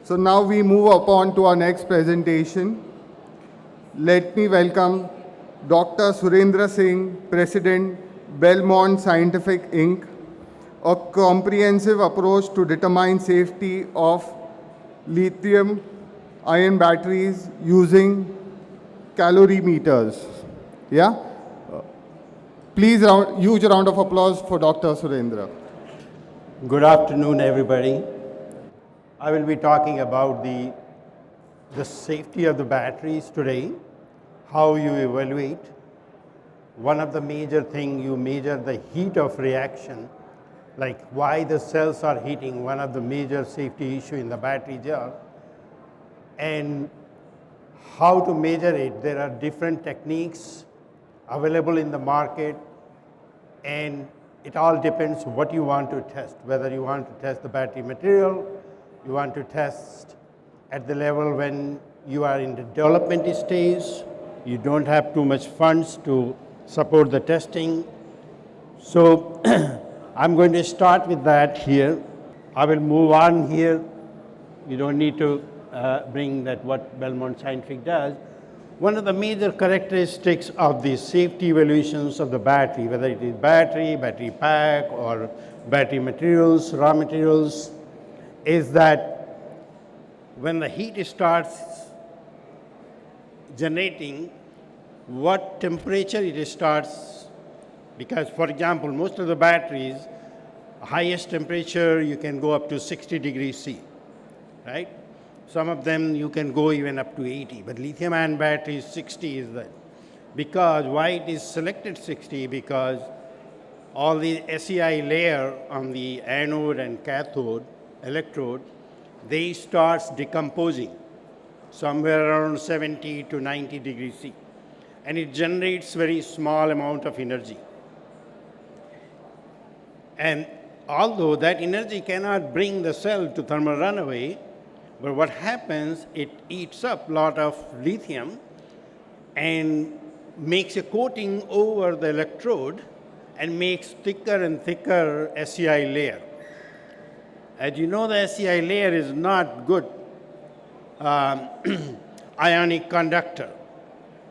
So now we move upon to our next presentation. Let me welcome Dr. Surendra Singh, President, Belmont Scientific Inc., a comprehensive approach to determine safety of lithium-ion batteries using calorimeters. Yeah? Please, huge round of applause for Dr. Surendra. Good afternoon, everybody. I will be talking about the safety of the batteries today, how you evaluate. One of the major things, you measure the heat of reaction, like why the cells are heating, one of the major safety issue in the battery jar, and how to measure it. There are different techniques available in the market, and it all depends what you want to test, whether you want to test the battery material, you want to test at the level when you are in the development stage, you don't have too much funds to support the testing. So I'm going to start with that here. I will move on here. You don't need to bring that what Belmont Scientific does. One of the major characteristics of the safety evaluations of the battery, whether it is battery pack, or battery materials, raw materials, is that when the heat starts generating, what temperature it starts, because for example, most of the batteries, highest temperature you can go up to 60 degrees C, right? Some of them you can go even up to 80, but lithium-ion batteries 60 is that. Because why it is selected 60? Because all the SEI layer on the anode and cathode electrode, they start decomposing somewhere around 70 to 90 degrees C. And it generates very small amount of energy. And although that energy cannot bring the cell to thermal runaway, but what happens, it eats up a lot of lithium and makes a coating over the electrode and makes thicker and thicker SEI layer. As you know, the SEI layer is not good ionic conductor.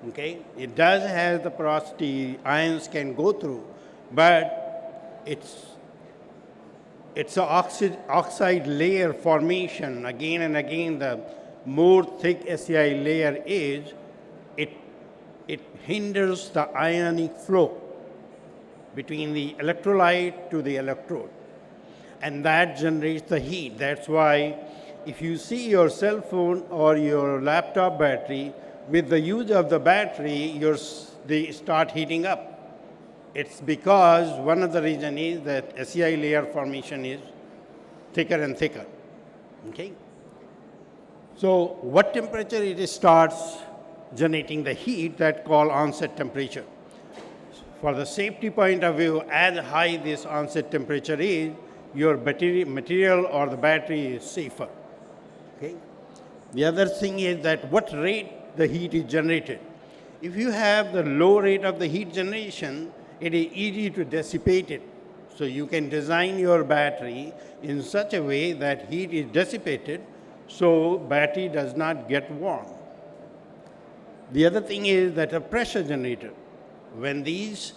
Okay? It does have the porosity, ions can go through, but it's an oxide layer formation. Again and again, the more thick SEI layer is, it hinders the ionic flow between the electrolyte to the electrode. And that generates the heat. That's why if you see your cell phone or your laptop battery, with the use of the battery, they start heating up. It's because one of the reasons is that SEI layer formation is thicker and thicker. Okay? So what temperature it starts generating the heat, that called onset temperature. For the safety point of view, as high this onset temperature is, your material or the battery is safer. Okay? The other thing is that what rate the heat is generated. If you have the low rate of the heat generation, it is easy to dissipate it. So you can design your battery in such a way that heat is dissipated so battery does not get warm. The other thing is that a pressure generator. When these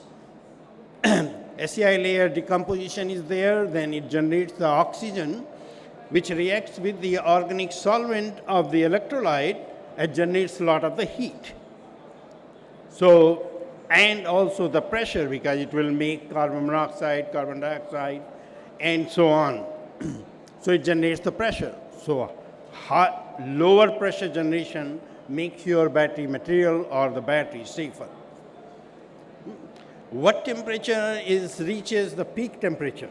SEI layer decomposition is there, then it generates the oxygen which reacts with the organic solvent of the electrolyte and generates a lot of the heat. So, and also the pressure, because it will make carbon monoxide, carbon dioxide, and so on. So it generates the pressure. So lower pressure generation makes your battery material or the battery safer. What temperature reaches the peak temperature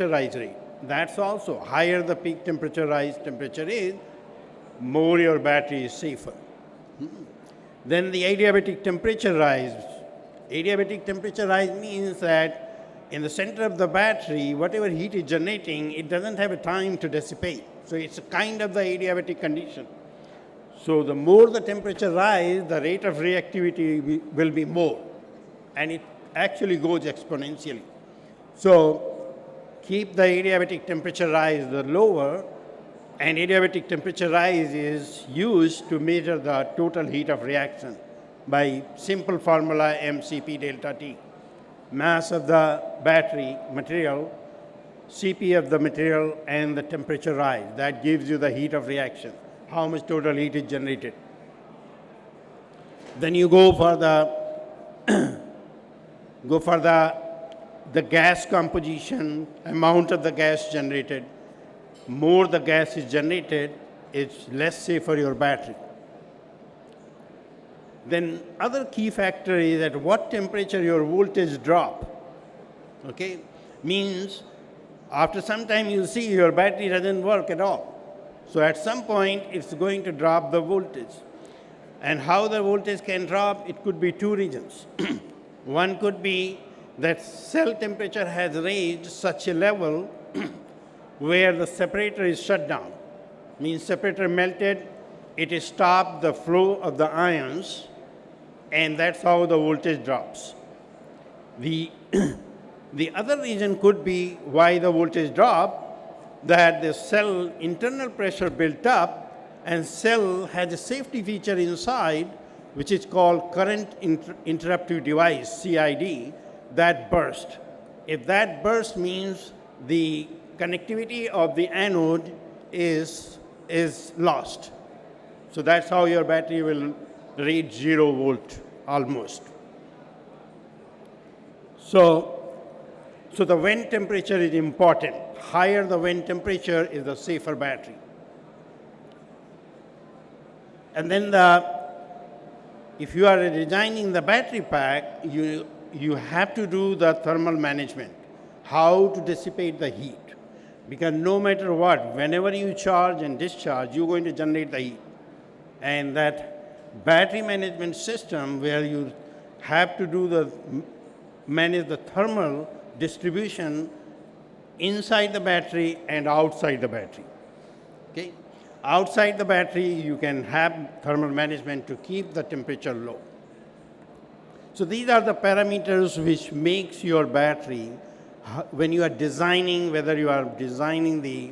rise rate? That's also higher the peak temperature is, more your battery is safer. Then the adiabatic temperature rise. Adiabatic temperature rise means that in the center of the battery, whatever heat is generating, it doesn't have a time to dissipate. So it's a kind of the adiabatic condition. So the more the temperature rise, the rate of reactivity will be more. And it actually goes exponentially. So keep the adiabatic temperature rise the lower, And adiabatic temperature rise is used to measure the total heat of reaction by simple formula mCp delta T. Mass of the battery material, Cp of the material, and the temperature rise. That gives you the heat of reaction, how much total heat is generated. Then you go for the gas composition, amount of the gas generated. More the gas is generated, it's less safe for your battery. Then other key factor is at what temperature your voltage drop. Okay, means after some time you see your battery doesn't work at all. So at some point it's going to drop the voltage. And how the voltage can drop, it could be two reasons. One could be that cell temperature has raised such a level where the separator is shut down. Means separator melted, it has stopped the flow of the ions, and that's how the voltage drops. The other reason could be why the voltage drop, that the cell internal pressure built up, and cell has a safety feature inside, which is called current interruptive device, CID, that burst. If that burst means the connectivity of the anode is lost. So that's how your battery will reach 0 volt almost. So the vent temperature is important. Higher the vent temperature is the safer battery. And then if you are designing the battery pack, you have to do the thermal management, how to dissipate the heat. Because no matter what, whenever you charge and discharge, you're going to generate the heat. And that battery management system where you have to manage the thermal distribution inside the battery and outside the battery. Okay? Outside the battery, you can have thermal management to keep the temperature low. So these are the parameters which makes your battery, when you are designing, whether you are designing the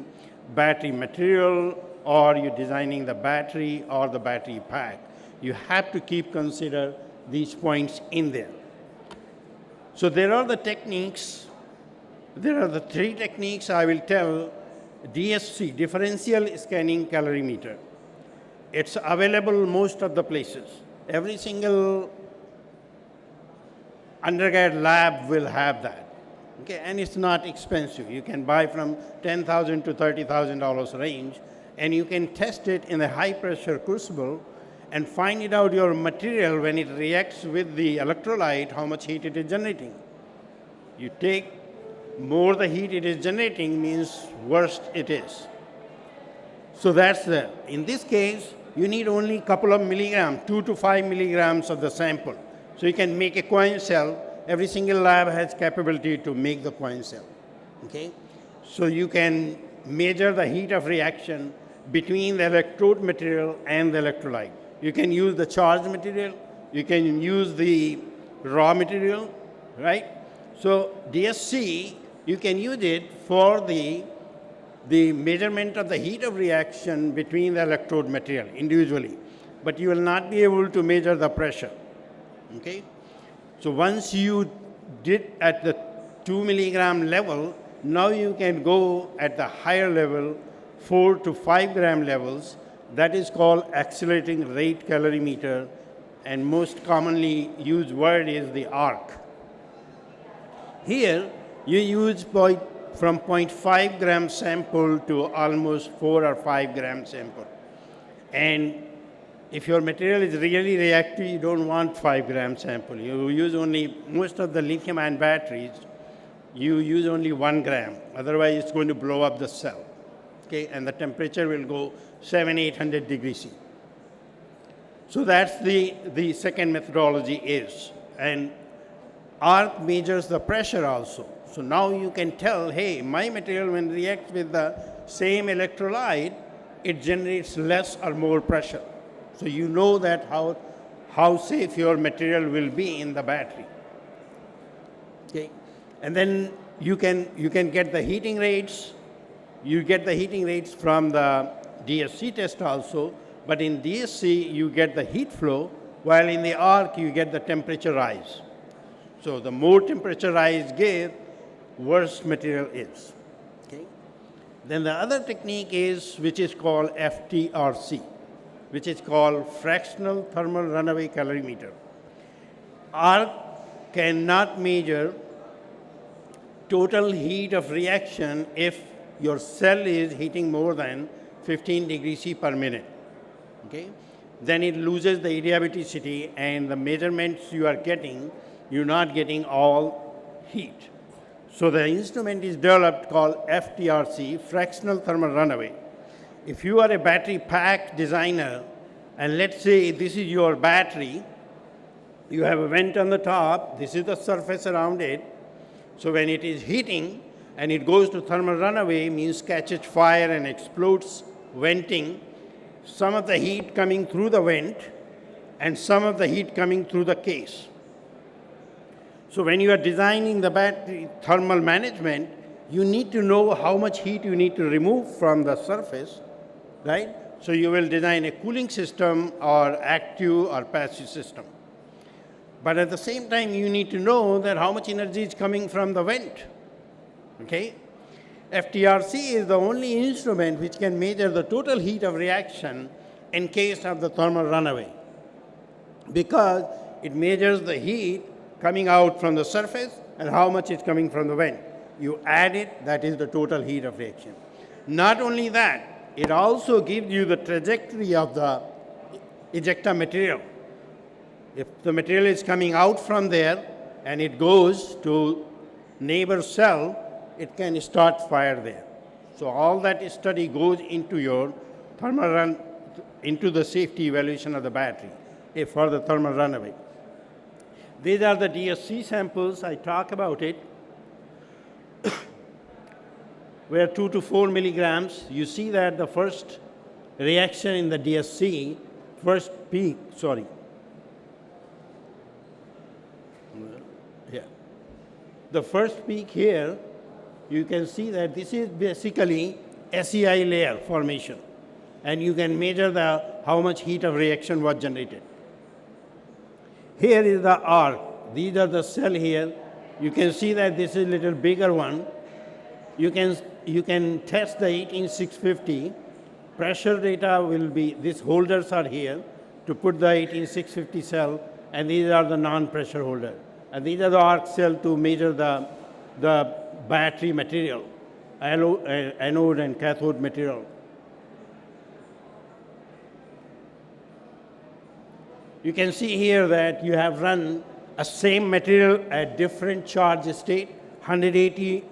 battery material or you're designing the battery or the battery pack, you have to consider these points in there. So there are the techniques. There are the three techniques I will tell. DSC, differential scanning calorimeter. It's available most of the places. Every single undergrad lab will have that. Okay, and it's not expensive. You can buy from $10,000 to $30,000 range, and you can test it in a high pressure crucible and find it out your material when it reacts with the electrolyte, how much heat it is generating. You take more the heat it is generating means worse it is. So that's in this case, you need only a couple of milligrams, 2 to 5 milligrams of the sample. So you can make a coin cell. Every single lab has capability to make the coin cell. Okay? So you can measure the heat of reaction between the electrode material and the electrolyte. You can use the charged material. You can use the raw material, right? So DSC, you can use it for the measurement of the heat of reaction between the electrode material individually. But you will not be able to measure the pressure. Okay? So once you did at the 2 milligram level, now you can go at the higher level, 4 to 5 gram levels. That is called accelerating rate calorimeter, and most commonly used word is the ARC. Here, you use from 0.5 gram sample to almost 4 or 5 gram sample. And if your material is really reactive, you don't want 5 gram sample. You use only, most of the lithium-ion batteries, you use only 1 gram. Otherwise, it's going to blow up the cell. Okay, and the temperature will go 700-800 degrees C. So that's the second methodology is. And ARC measures the pressure also. So now you can tell, hey, my material when reacts with the same electrolyte, it generates less or more pressure. So you know that how safe your material will be in the battery. Okay, and then you can get the heating rates. You get the heating rates from the DSC test also, but in DSC you get the heat flow, while in the arc you get the temperature rise. So the more temperature rise give, worse material is. Okay? Then the other technique is, which is called FTRC, which is called fractional thermal runaway calorimeter. Arc cannot measure total heat of reaction if your cell is heating more than 15 degrees C per minute. Okay? Then it loses the adiabaticity, and the measurements you are getting, you're not getting all heat. So the instrument is developed called FTRC, fractional thermal runaway. If you are a battery pack designer, and let's say this is your battery, you have a vent on the top, this is the surface around it. So when it is heating and it goes to thermal runaway, means catches fire and explodes, venting, some of the heat coming through the vent and some of the heat coming through the case. So when you are designing the battery thermal management, you need to know how much heat you need to remove from the surface, right? So you will design a cooling system or active or passive system. But at the same time, you need to know that how much energy is coming from the vent, okay? FTRC is the only instrument which can measure the total heat of reaction in case of the thermal runaway, because it measures the heat coming out from the surface and how much is coming from the vent. You add it, that is the total heat of reaction. Not only that, it also gives you the trajectory of the ejecta material. If the material is coming out from there and it goes to neighbor cell, it can start fire there. So all that study goes into your thermal run, into the safety evaluation of the battery for the thermal runaway. These are the DSC samples. I talk about it, where 2 to 4 milligrams. You see that the first reaction in the DSC, first peak, the first peak here, you can see that this is basically SEI layer formation, and you can measure how much heat of reaction was generated. Here is the arc. These are the cell here. You can see that this is a little bigger one. You can test the 18650. Pressure data will be, these holders are here to put the 18650 cell, and these are the non-pressure holder. And these are the arc cell to measure the battery material, anode and cathode material. You can see here that you have run a same material at different charge state, 180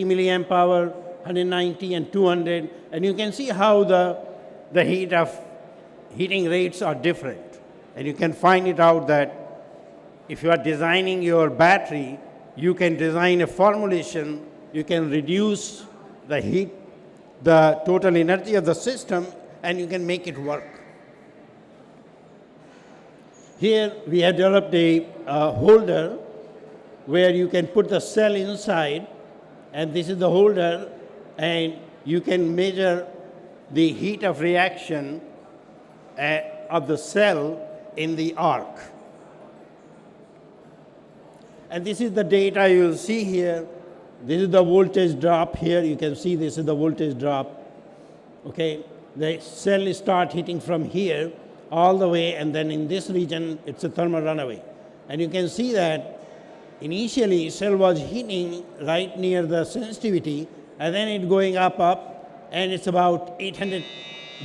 milliamp hour, 190 and 200, and you can see how the heating rates are different. And you can find it out that if you are designing your battery, you can design a formulation, you can reduce the heat, the total energy of the system, and you can make it work. Here we have developed a holder where you can put the cell inside, and this is the holder, and you can measure the heat of reaction of the cell in the arc. And this is the data you'll see here. This is the voltage drop here. You can see this is the voltage drop. Okay, the cell start heating from here all the way, and then in this region, it's a thermal runaway. And you can see that initially cell was heating right near the sensitivity, and then it going up, and it's about 800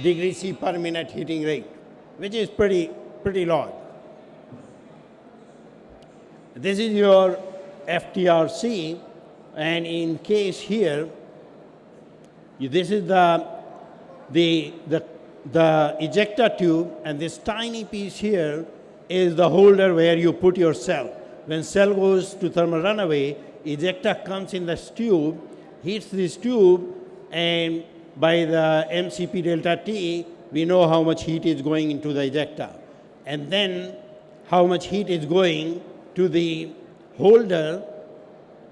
degrees C per minute heating rate, which is pretty large. This is your FTRC, and in case here, this is the ejector tube, and this tiny piece here is the holder where you put your cell. When cell goes to thermal runaway, ejector comes in this tube, hits this tube, and by the MCP delta T, we know how much heat is going into the ejector. And then how much heat is going to the holder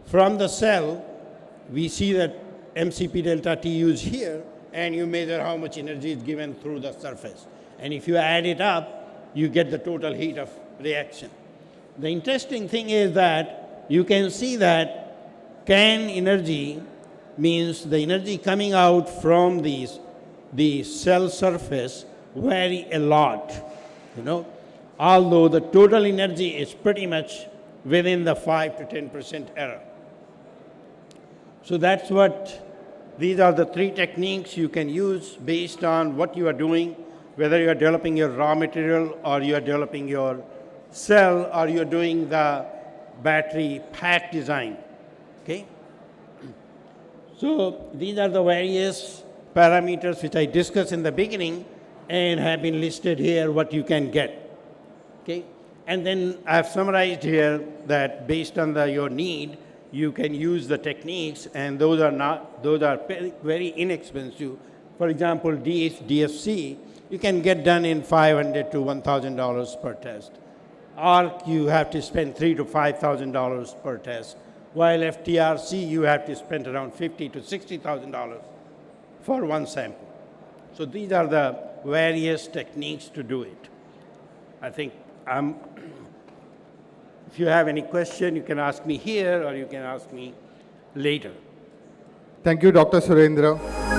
from the cell. We see that MCP delta T used here, and you measure how much energy is given through the surface. And if you add it up, you get the total heat of reaction. The interesting thing is that you can see that can energy means the energy coming out from the cell surface vary a lot, although the total energy is pretty much within the 5 to 10% error. So that's these are the three techniques you can use based on what you are doing, whether you are developing your raw material or you are developing your cell or you are doing the battery pack design, okay? So these are the various parameters which I discussed in the beginning and have been listed here what you can get, okay? And then I've summarized here that based on your need, you can use the techniques, and those are very inexpensive. For example, DFC, you can get done in $500 to $1,000 per test. ARC, you have to spend $3,000 to $5,000 per test, while FTRC, you have to spend around $50,000 to $60,000 for one sample. So these are the various techniques to do it. I think if you have any question, you can ask me here or you can ask me later. Thank you, Dr. Surendra.